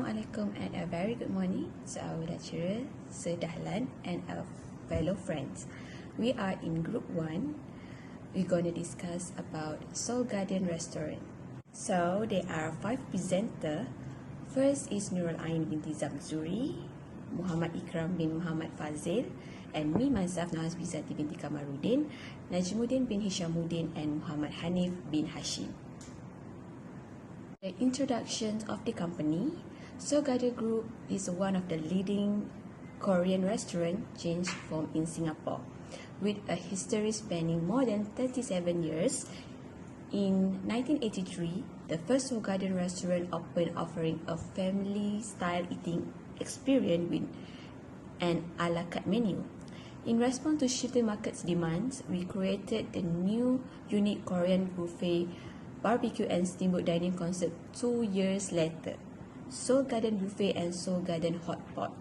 Assalamualaikum and a very good morning to our lecturer, Sir Dahlan, and our fellow friends. We are in group 1. We're going to discuss about Seoul Garden Restaurant. So, there are 5 presenters. First is Nurul Ain binti ZAMZURI, Muhammad IQRAM bin Muhammad FADZIL, and me myself HASBI IZATI binti KAMARUDIN, Najmudin bin Hishammudin, and Muhammad HANIF bin HASHIM. The introduction of the company. Seoul Garden Group is one of the leading Korean restaurant chains formed in Singapore, with a history spanning more than 37 years. In 1983, the first Seoul Garden restaurant opened, offering a family-style eating experience with an a la carte menu. In response to shifting market's demands, we created the new unique Korean buffet barbecue and steamboat dining concept 2 years later, Seoul Garden Buffet and Seoul Garden Hot Pot.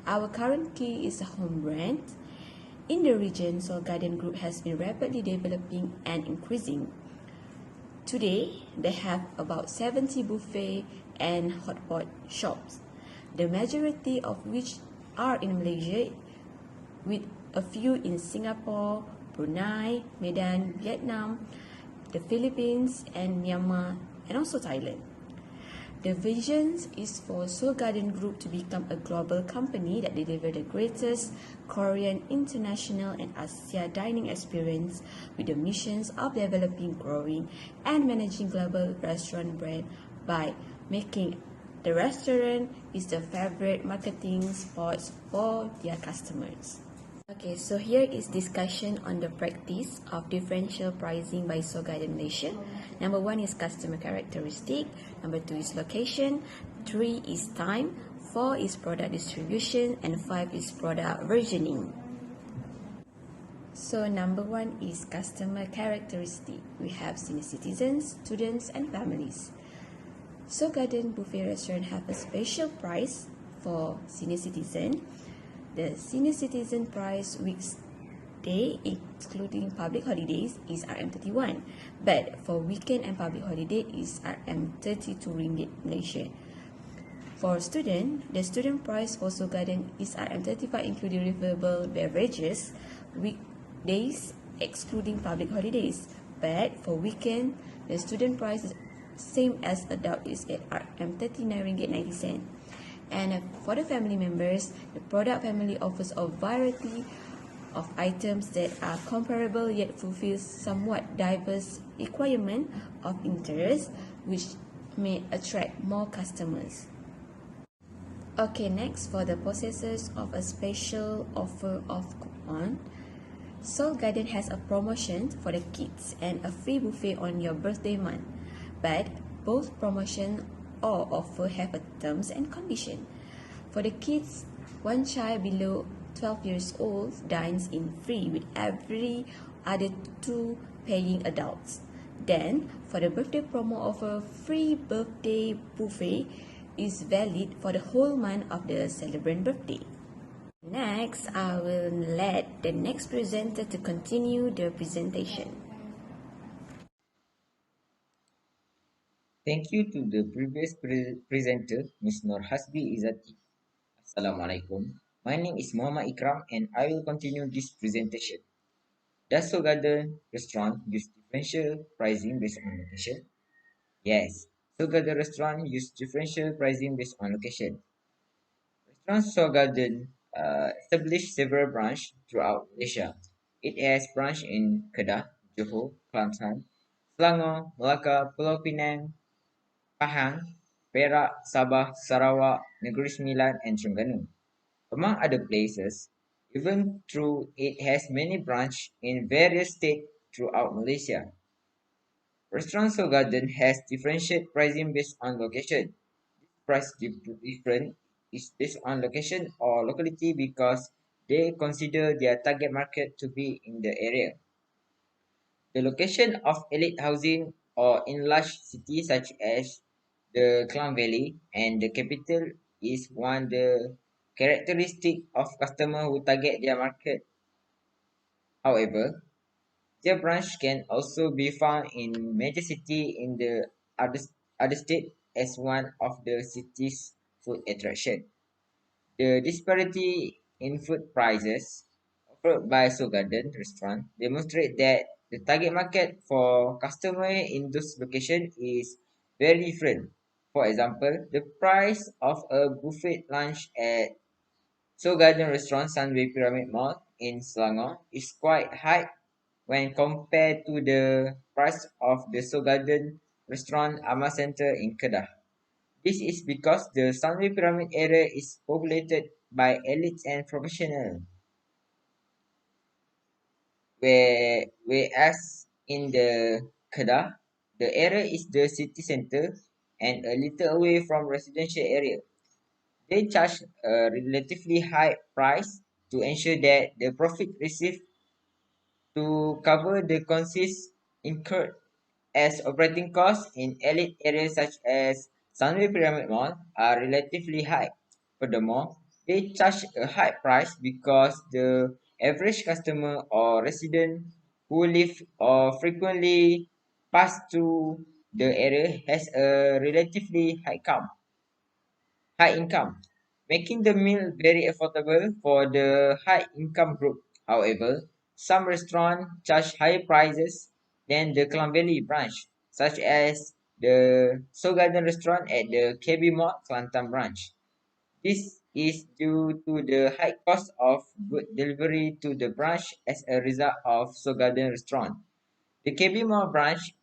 Our current key is a home brand. In the region, Seoul Garden Group has been rapidly developing and increasing. Today, they have about 70 buffet and hot pot shops, the majority of which are in Malaysia, with a few in Singapore, Brunei, Medan, Vietnam, the Philippines, and Myanmar, and also Thailand. The vision is for Seoul Garden Group to become a global company that delivers the greatest Korean, international, and Asia dining experience, with the missions of developing, growing, and managing global restaurant brand by making the restaurant is the favorite marketing spots for their customers. Okay, so here is discussion on the practice of differential pricing by Seoul Garden Malaysia. Number 1 is customer characteristic. Number 2 is location. 3 is time. 4 is product distribution. And 5 is product versioning. So number 1 is customer characteristic. We have senior citizens, students, and families. Seoul Garden Buffet Restaurant have a special price for senior citizen. The senior citizen price weekday, excluding public holidays, is RM31. But for weekend and public holiday is RM32 Malaysia. For student, the student price for Seoul Garden is RM35 including refillable beverages, weekdays excluding public holidays. But for weekend, the student price is same as adult, is at RM39.90. And for the family members, the product family offers a variety of items that are comparable yet fulfill somewhat diverse requirements of interest, which may attract more customers. Okay, next, for the possessors of a special offer of coupon, Seoul Garden has a promotion for the kids and a free buffet on your birthday month. But both promotion or offer have a terms and condition. For the kids, one child below 12 years old dines in free with every other 2 paying adults. Then, for the birthday promo offer, free birthday buffet is valid for the whole month of the celebrant birthday. Next, I will let the next presenter to continue the presentation. Thank you to the previous presenter, Ms. Nur HASBI IZATI. Assalamualaikum. My name is Muhammad IQRAM and I will continue this presentation. Does Seoul Garden restaurant use differential pricing based on location? Yes, Seoul Garden restaurant use differential pricing based on location. Restaurant Seoul Garden established several branches throughout Malaysia. It has branches in Kedah, Johor, Kelantan, Selangor, Melaka, Pulau Pinang, Pahang, Perak, Sabah, Sarawak, Negeri Sembilan, and Terengganu, among other places, even though it has many branches in various states throughout Malaysia. Restaurant Seoul Garden has differentiated pricing based on location. This price difference is based on location or locality because they consider their target market to be in the area. The location of elite housing or in large cities such as the Klang Valley and the capital is one the characteristic of customers who target their market. However, their branch can also be found in major city in the other state as one of the cities food attraction. The disparity in food prices offered by Seoul Garden restaurant demonstrate that the target market for customer in those locations is very different. For example, the price of a buffet lunch at Seoul Garden restaurant Sunway Pyramid Mall in Selangor is quite high when compared to the price of the Seoul Garden restaurant Ama Center in Kedah. This is because the Sunway Pyramid area is populated by elites and professionals, whereas in the Kedah, the area is the city center and a little away from residential area. They charge a relatively high price to ensure that the profit received to cover the costs incurred as operating costs in elite areas such as Sunway Pyramid Mall are relatively high. Furthermore, they charge a high price because the average customer or resident who live or frequently pass through the area has a relatively high income, making the meal very affordable for the high income group. However, some restaurants charge higher prices than the Klang Valley branch, such as the Seoul Garden restaurant at the KB Mall Kelantan branch. This is due to the high cost of good delivery to the branch as a result of Seoul Garden restaurant. The KB Mall branch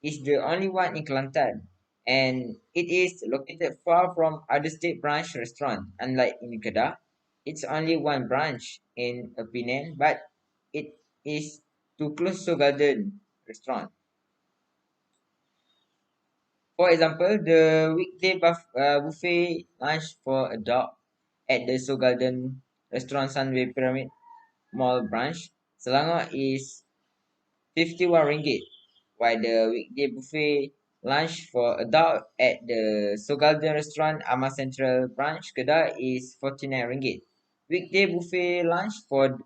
is the only one in Kelantan, and it is located far from other state branch restaurant. Unlike in Kedah, it's only one branch in Penang, but it is too close to Garden restaurant. For example, the weekday buffet lunch for adult at the Seoul Garden restaurant Sunway Pyramid Mall branch, Selangor is 51 ringgit, while the weekday buffet lunch for adult at the Seoul Garden restaurant Ama Central branch Kedah is 49 ringgit. Weekday buffet lunch for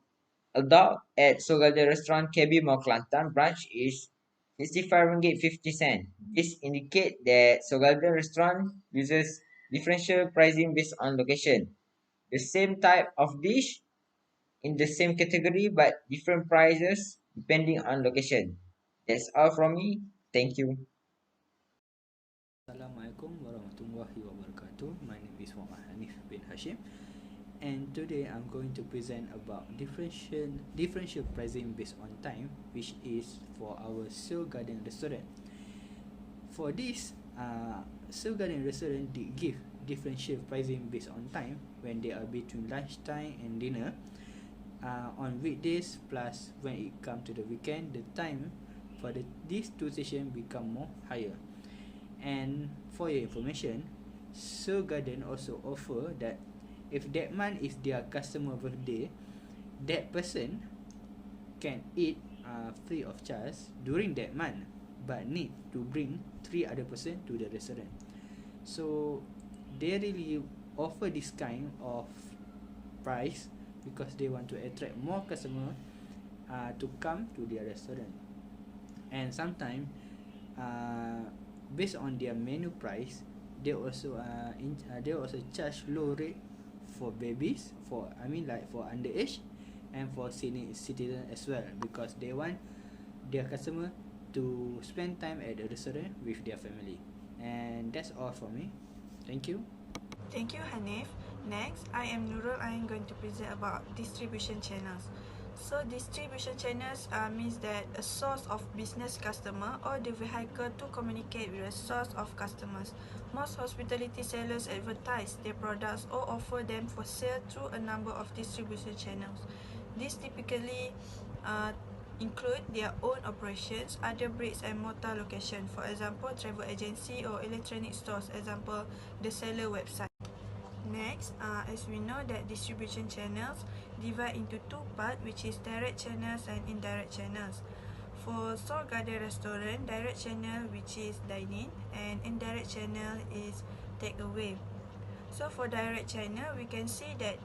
adult at Seoul Garden restaurant KB Mall Kelantan branch is 65 ringgit 50 cent. This indicate that Seoul Garden restaurant uses differential pricing based on location. The same type of dish in the same category but different prices depending on location. That's all from me. Thank you. Assalamualaikum warahmatullahi wabarakatuh. My name is Muhammad Hanif bin Hashim, and today I'm going to present about differential pricing based on time, which is for our Seoul Garden restaurant. For this, Seoul Garden restaurant did give differential pricing based on time when they are between lunchtime and dinner. On weekdays plus when it come to the weekend, the time for these two sessions become more higher. And for your information, Seoul Garden also offer that if that month is their customer birthday, that person can eat free of charge during that month, but need to bring 3 other person to the restaurant. So they really offer this kind of price because they want to attract more customer to come to their restaurant. And sometimes based on their menu price, they also charge low rate for babies, for for underage, and for senior citizen as well, because they want their customer to spend time at the restaurant with their family. And that's all from me. Thank you. Thank you, Hanif. Next, I am Nurul. I am going to present about distribution channels. So distribution channels means that a source of business customer or the vehicle to communicate with a source of customers. Most hospitality sellers advertise their products or offer them for sale through a number of distribution channels. These typically include their own operations, other bricks and mortar location, for example travel agency or electronic stores, example the seller website. Next, as we know that distribution channels divide into two parts, which is direct channels and indirect channels. For Seoul Garden restaurant, direct channel which is dine-in and indirect channel is take-away. So for direct channel, we can see that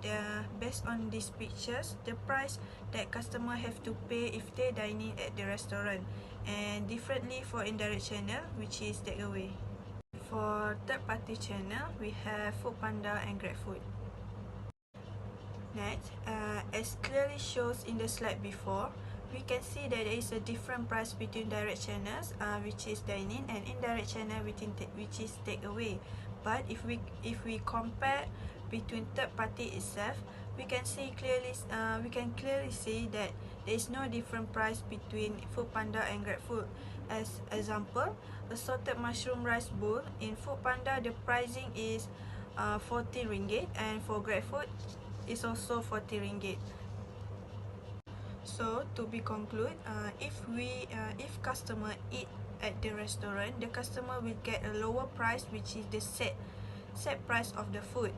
based on these pictures, the price that customer have to pay if they dine in at the restaurant, and differently for indirect channel which is take-away. For third-party channel, we have Foodpanda and GrabFood. Next, as clearly shows in the slide before, we can see that there is a different price between direct channels, which is dine-in, and indirect channel, which is takeaway. But if we compare between third party itself, we can clearly see that there is no different price between Foodpanda and GrabFood. As example, a salted mushroom rice bowl in Foodpanda, the pricing is 40 ringgit, and for GrabFood is also 40 ringgit. So to be conclude, if customer eat at the restaurant, the customer will get a lower price, which is the set price of the food.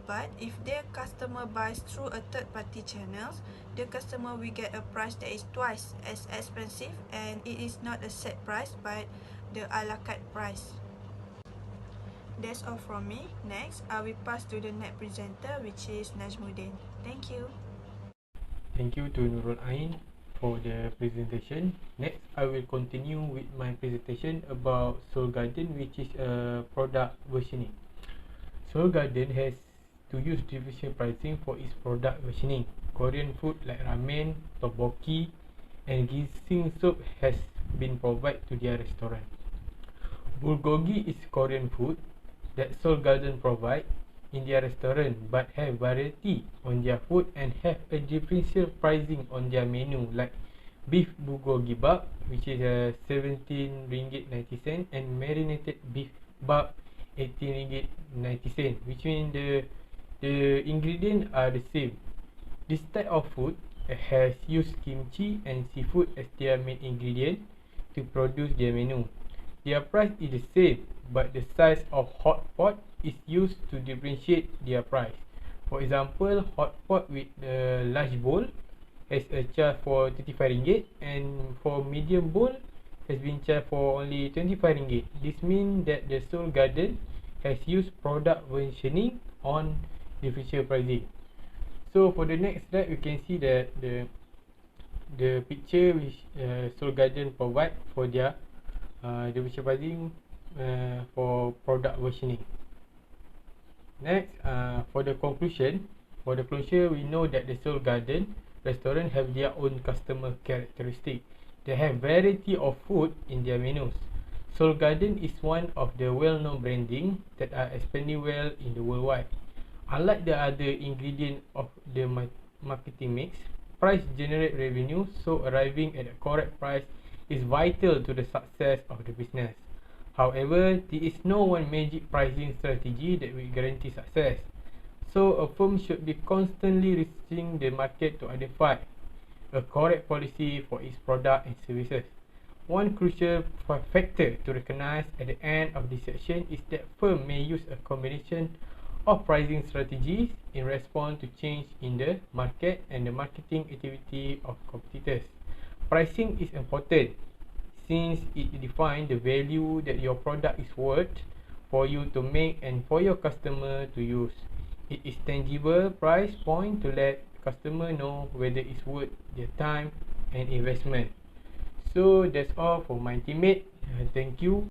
But if the customer buys through a third party channels, the customer will get a price that is twice as expensive, and it is not a set price but the a la carte price. That's all from me. Next, I will pass to the next presenter, which is Najmudin. Thank you. Thank you to Nurul Ain for the presentation. Next, I will continue with my presentation about Seoul Garden, which is a product versioning. Seoul Garden has to use differential pricing for its product versioning. Korean food like ramen, tteokbokki, and ginseng soup has been provided to their restaurant. Bulgogi is Korean food that Seoul Garden provide in their restaurant, but have variety on their food and have a differential pricing on their menu, like beef bulgogi bab, which is 17 ringgit 90 cent, and marinated beef bab 18 ringgit 90 cent, which means the ingredients are the same. This type of food has used kimchi and seafood as their main ingredient to produce their menu. Their price is the same, but the size of hot pot is used to differentiate their price. For example, hot pot with a large bowl has a charge for 35 ringgit, and for medium bowl has been charged for only 25 ringgit. This means that the Seoul Garden has used product versioning on differential pricing. So for the next slide, we can see that the picture which Seoul Garden provide for their differential pricing for product versioning. Next, for the conclusion, we know that the Seoul Garden restaurant have their own customer characteristic. They have variety of food in their menus. Seoul Garden is one of the well-known branding that are expanding well in the worldwide. Unlike the other ingredient of the marketing mix, price generate revenue, so arriving at the correct price is vital to the success of the business. However, there is no one magic pricing strategy that will guarantee success. So a firm should be constantly researching the market to identify a correct policy for its product and services. One crucial factor to recognize at the end of this section is that firm may use a combination of pricing strategies in response to change in the market and the marketing activity of competitors. Pricing is important since it defines the value that your product is worth for you to make and for your customer to use. It is tangible price point to let customer know whether it's worth their time and investment. So that's all for my teammate. Thank you.